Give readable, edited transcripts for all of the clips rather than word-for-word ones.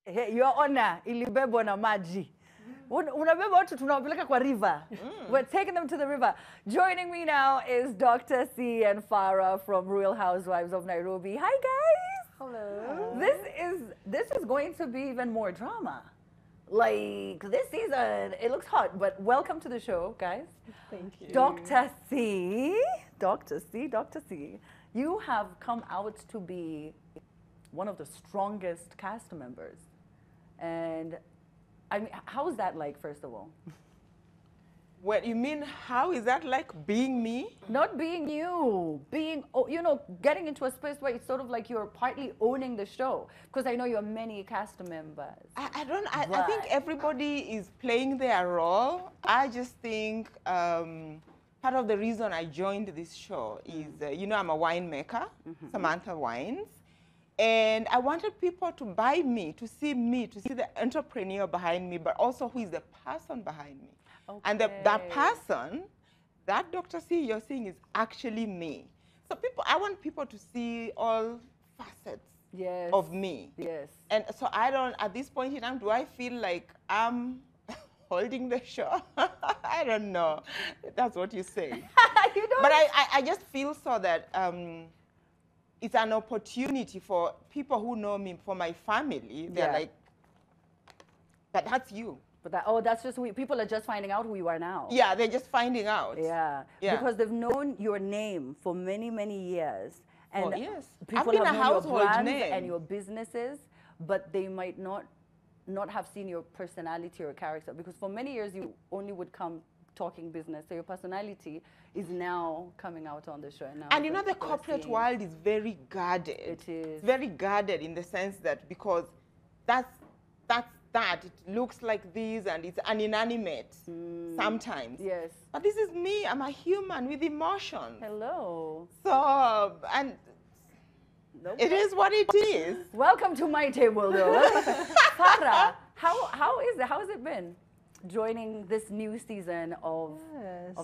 Hey, Your Honor, ilibebwa na maji. Unabeba watu tunawapeleka kwa river. We're taking them to the river. Joining me now is Dr. C and Farah from Real Housewives of Nairobi. Hi guys. Hello. This is going to be even more drama. Like this season, it looks hot, but welcome to the show, guys. Thank you. Dr. C, you have come out to be one of the strongest cast members. And I mean, how is that like, first of all? Well, you mean how is that like being me? Not being you, being, you know, getting into a space where it's sort of like you're partly owning the show. Because I know you have many cast members. I think everybody is playing their role. I just think part of the reason I joined this show is, you know, I'm a winemaker, Samantha Wines. And I wanted people to buy me, to see the entrepreneur behind me, but also who is the person behind me. Okay. And that person, that Dr. C you're seeing is actually me. So I want people to see all facets of me. Yes. And so at this point in time, do I feel like I'm holding the show? I don't know. That's what you say. You don't? But I just feel so that it's an opportunity for people who know me, for my family. They're like, but that's you. But that's just who people are just finding out who you are now. Yeah, they're just finding out. Yeah. Because they've known your name for many, many years. And I've people been have a known your household brands name and your businesses, but they might not have seen your personality or character. Because for many years, you only would come talking business. So your personality is now coming out on the show. And you know, the corporate world is very guarded. It is. It's very guarded in the sense that because it looks like this and it's an inanimate sometimes. Yes. But this is me. I'm a human with emotions. Hello. So, and it is what it is. Welcome to my table, though. Farah, how has it been joining this new season of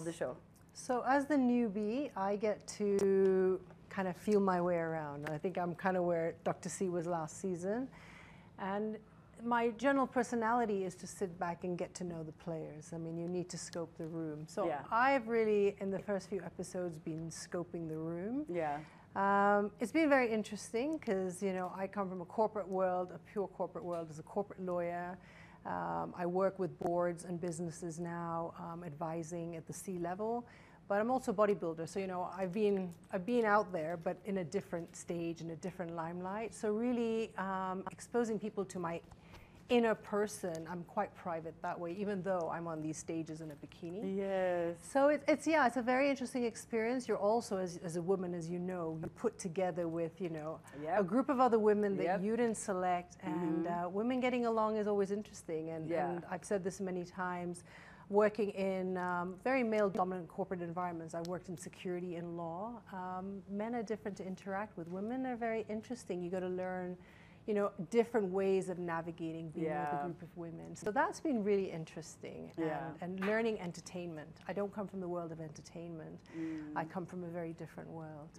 the show? So as the newbie, I get to kind of feel my way around. I think I'm kind of where Dr. C was last season. And my general personality is to sit back and get to know the players. I mean, you need to scope the room. So I've really, in the first few episodes, been scoping the room. Yeah. It's been very interesting because, you know, I come from a corporate world, a pure corporate world as a corporate lawyer. I work with boards and businesses now, advising at the C-level. But I'm also a bodybuilder, so you know I've been out there, but in a different stage, in a different limelight. So really exposing people to my inner person. I'm quite private that way, even though I'm on these stages in a bikini. Yes. So it's a very interesting experience. You're also, as a woman, as you know, you're put together with, you know, a group of other women that you didn't select, and women getting along is always interesting. And I've said this many times. Working in very male-dominant corporate environments, I worked in security and law. Men are different to interact with. Women are very interesting. You got to learn, you know, different ways of navigating being with a group of women. So that's been really interesting. And learning entertainment. I don't come from the world of entertainment. I come from a very different world.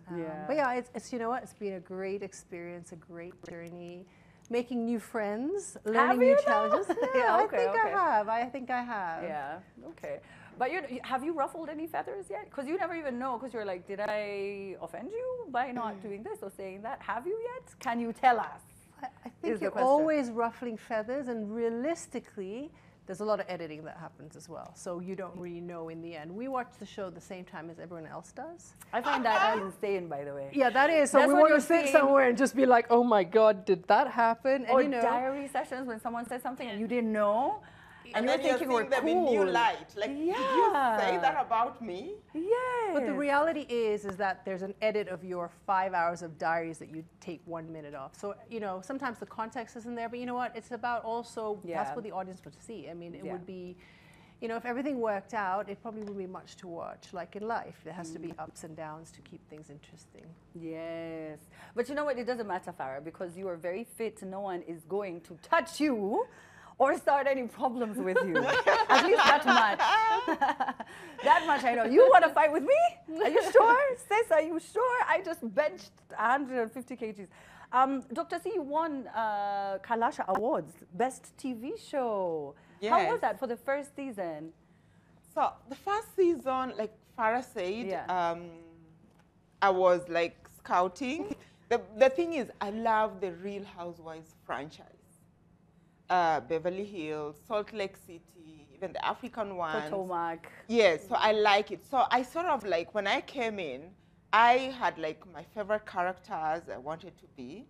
But yeah, it's you know what? It's been a great experience, a great journey. Making new friends, learning new challenges. I think I have. Yeah, okay. But have you ruffled any feathers yet? Because you never even know, because you're like, did I offend you by not doing this or saying that? Have you yet? Can you tell us? I think you're always ruffling feathers, and realistically, there's a lot of editing that happens as well. So you don't really know in the end. We watch the show at the same time as everyone else does. I find that insane, by the way. Yeah, that is. So we want to sit somewhere and just be like, oh my God, did that happen? And or you know, diary sessions when someone says something and you didn't know. And you're thinking we're cool. In new light. Like, did you say that about me? Yes. But the reality is that there's an edit of your 5 hours of diaries that you take 1 minute off. So, you know, sometimes the context isn't there, but you know what? It's about also, that's what the audience would see. I mean, it would be, you know, if everything worked out, it probably wouldn't be much to watch. Like in life, there has to be ups and downs to keep things interesting. Yes. But you know what? It doesn't matter, Farah, because you are very fit. No one is going to touch you or start any problems with you. At least that much. That much I know. You want to fight with me? Are you sure? Sis, are you sure? I just benched 150 kgs. Dr. C, you won Kalasha Awards, Best TV Show. Yes. How was that for the first season? So the first season, like Farah said, Yeah. I was like scouting. The thing is, I love the Real Housewives franchise. Beverly Hills, Salt Lake City, even the African ones. Potomac. Yes, so I like it. So I sort of like, when I came in, I had like my favorite characters I wanted to be.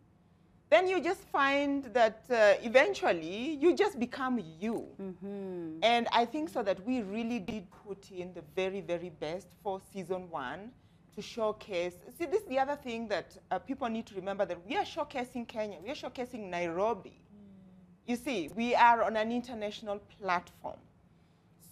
Then you just find that eventually you just become you. Mm-hmm. And I think so that we really did put in the very, very best for season 1 to showcase. See, this is the other thing that people need to remember, that we are showcasing Kenya, we are showcasing Nairobi. You see, we are on an international platform.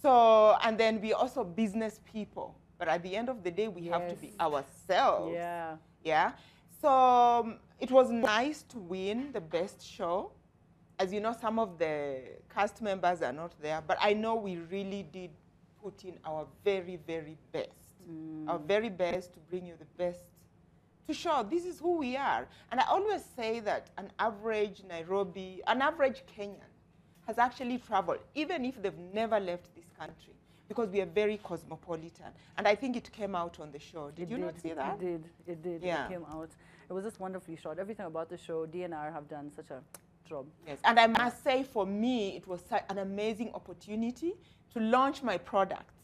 So, and then we also business people. But at the end of the day, we have to be ourselves. Yeah. Yeah. So it was nice to win the best show. As you know, some of the cast members are not there, but I know we really did put in our very, very best. Our very best to bring you the best, to show this is who we are. And I always say that an average Kenyan has actually traveled, even if they've never left this country, because we are very cosmopolitan. And I think it came out on the show. Did you not see that? It did. Yeah. It came out. It was just wonderfully shot. Everything about the show, DNR have done such a job. Yes, and I must say, for me, it was an amazing opportunity to launch my products,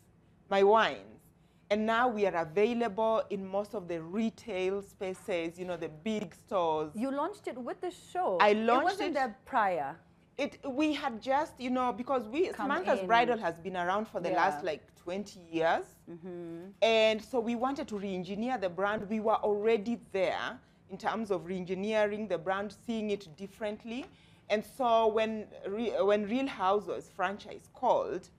my wines. And now we are available in most of the retail spaces, you know, the big stores. You launched it with the show. I launched it. Wasn't there prior? We had just, you know, because Samantha's Bridal has been around for the last like 20 years. And so we wanted to re-engineer the brand. We were already there in terms of re-engineering the brand, seeing it differently. And so when Real Housewives franchise called,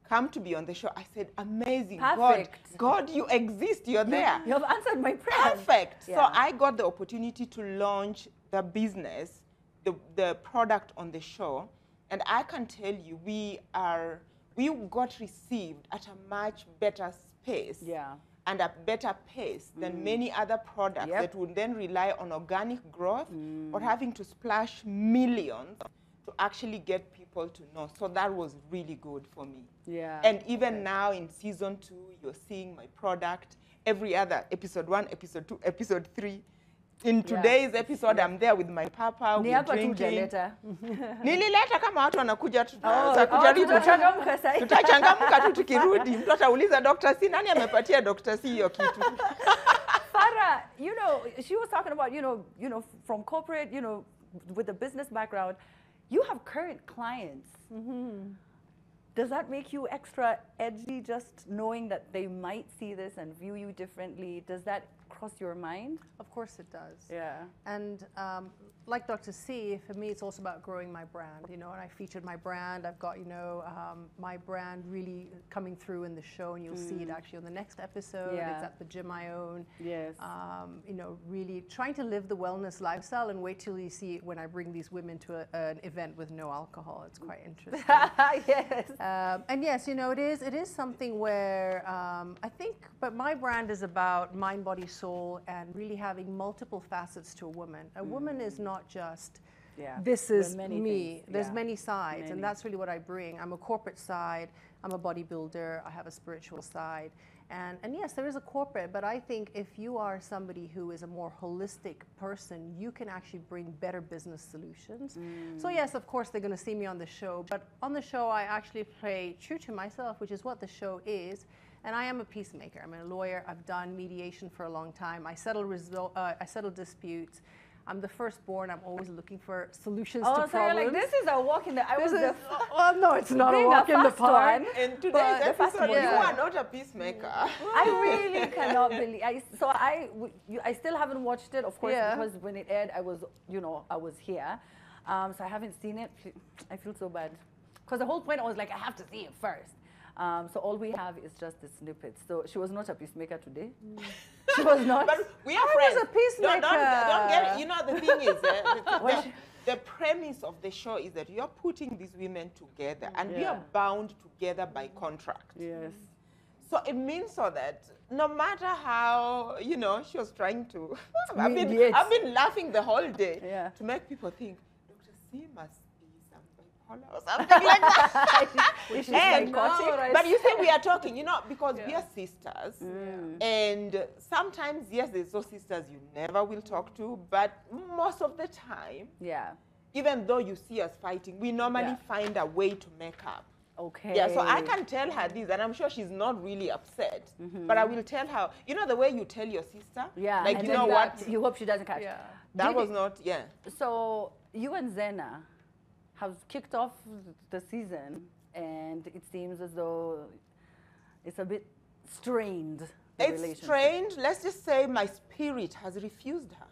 come to be on the show, I said, amazing. Perfect. God, you exist, you're there. You have answered my prayer. Perfect. Yeah. So I got the opportunity to launch the business, the product on the show. And I can tell you, we got received at a much better space and a better pace than many other products that would then rely on organic growth or having to splash millions to actually get people to know. So that was really good for me. Yeah. And even now in season 2, you're seeing my product every other episode 1, episode 2, episode 3. In today's episode, I'm there with my papa, we're drinking. Nilileta kama watu wanakuja kujaribu. Tutachangamka tu tukirudi. Mtu atauliza Dr. C, nani amepatia Dr. C hiyo kitu? Farah, you know, she was talking about, you know, from corporate, you know, with the business background, you have current clients. Does that make you extra edgy, just knowing that they might see this and view you differently? Does that cross your mind? Of course it does. Yeah. And like Dr. C, for me, it's also about growing my brand, you know, and I featured my brand. I've got, you know, my brand really coming through in the show, and you'll see it actually on the next episode. Yeah. It's at the gym I own. Yes. You know, really trying to live the wellness lifestyle, and wait till you see it when I bring these women to an event with no alcohol. It's quite interesting. Yes. And yes, you know, it is something where I think, but my brand is about mind, body, soul, and really having multiple facets to a woman. A woman is not just, this is me. Things. There's many sides, and that's really what I bring. I'm a corporate side, I'm a bodybuilder, I have a spiritual side. And yes, there is a corporate, but I think if you are somebody who is a more holistic person, you can actually bring better business solutions. So yes, of course, they're going to see me on the show, but on the show, I actually play true to myself, which is what the show is. And I am a peacemaker. I'm a lawyer. I've done mediation for a long time. I settle disputes. I'm the firstborn. I'm always looking for solutions to problems. So you're like, this is a walk in the... Well, no, it's not a walk in the park. In today's episode, you are not a peacemaker. I really cannot believe... I still haven't watched it, of course, because when it aired, I was here. So I haven't seen it. I feel so bad. Because the whole point, I was like, I have to see it first. So all we have is just the snippets. So she was not a peacemaker today. She was not. But we are friends. I was a peacemaker. Don't get it. You know, the thing is, the premise of the show is that you're putting these women together, and we are bound together by contract. Yes. So it means so that no matter how, you know, she was trying to, I've been laughing the whole day to make people think, Dr. C must be some bipolar or something like that. Which is psychotic. But you say we are talking, you know, because we are sisters. And sometimes, yes, there's those sisters you never will talk to, but most of the time, even though you see us fighting, we normally find a way to make up. Okay. Yeah, so I can tell her this, and I'm sure she's not really upset, but I will tell her, you know, the way you tell your sister? Yeah. Like, and you know what? You hope she doesn't catch. Yeah. That was not, So you and Zena have kicked off the season, and it seems as though it's a bit strained, the It's relationship. strange. Let's just say my spirit has refused her.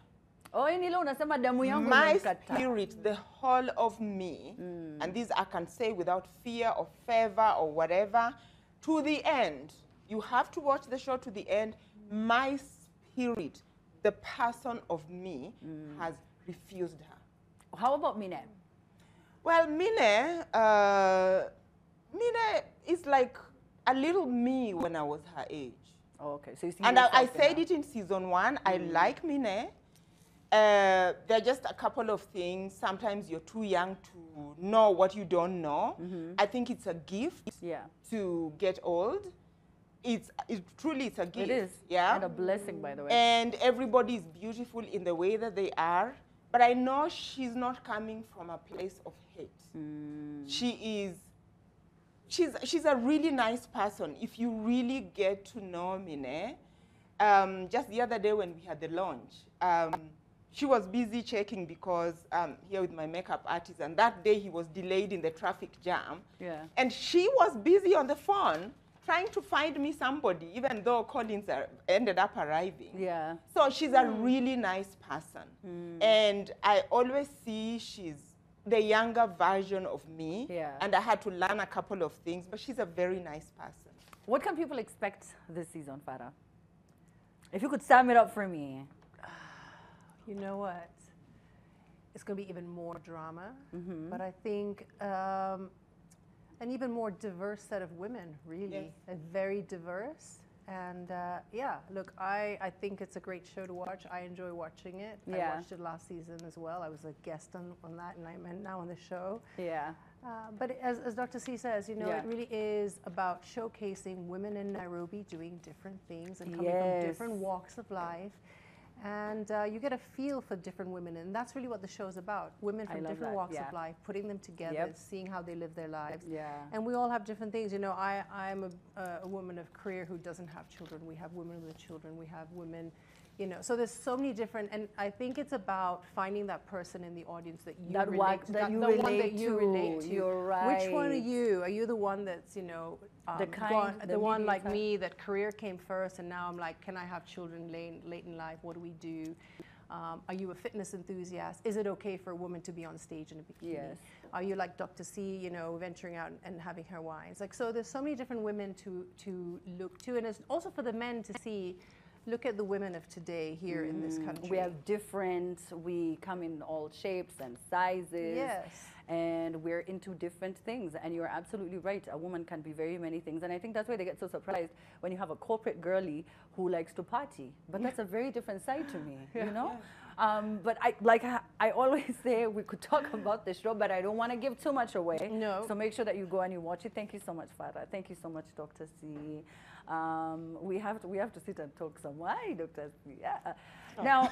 Oh, unasema damu yangu My imemkataa. spirit, the whole of me, and this I can say without fear or favor or whatever, to the end. You have to watch the show to the end. My spirit, the person of me, has refused her. How about Mine? Well, Mine is like a little me when I was her age. Oh, okay, so you see. And I said it in season 1. I like Mine. There are just a couple of things. Sometimes you're too young to know what you don't know. I think it's a gift to get old. It truly is a gift. It is. Yeah. And a blessing, by the way. And everybody is beautiful in the way that they are. But I know she's not coming from a place of hate. She's a really nice person. If you really get to know Mine, just the other day when we had the launch, she was busy checking because here with my makeup artist, and that day he was delayed in the traffic jam. And she was busy on the phone trying to find me somebody, even though Collins ended up arriving. So she's a really nice person. And I always see she's the younger version of me. And I had to learn a couple of things, but she's a very nice person. What can people expect this season, Farah? If you could sum it up for me. You know what? It's going to be even more drama, but I think an even more diverse set of women, really. A very diverse. And yeah, look, I think it's a great show to watch. I enjoy watching it. I watched it last season as well. I was a guest on that, and I'm now on the show. But as Dr. C says, you know, it really is about showcasing women in Nairobi doing different things and coming from different walks of life. And you get a feel for different women, and that's really what the show's about. Women from different walks of life, putting them together, seeing how they live their lives. And we all have different things. You know, I'm a woman of career who doesn't have children. We have women with children. We have women, you know. So there's so many different, and I think it's about finding that person in the audience that you relate to. The one that you relate to. You're right. Which one are you? Are you the one that's, you know, the one like me, that career came first, and now I'm like, can I have children late in life? What do we do? Are you a fitness enthusiast? Is it okay for a woman to be on stage in a bikini? Are you like Dr. C, you know, venturing out and having her wines? Like, so there's so many different women to look to, and it's also for the men to see. Look at the women of today here in this country. We we come in all shapes and sizes. And we're into different things. And you're absolutely right. A woman can be very many things. And I think that's why they get so surprised when you have a corporate girly who likes to party. But that's a very different side to me, you know? But I always say we could talk about the show, but I don't want to give too much away. So make sure that you go and you watch it. Thank you so much, Farah. Thank you so much, Dr. C. We have to sit and talk some. Why, Dr. C? Now,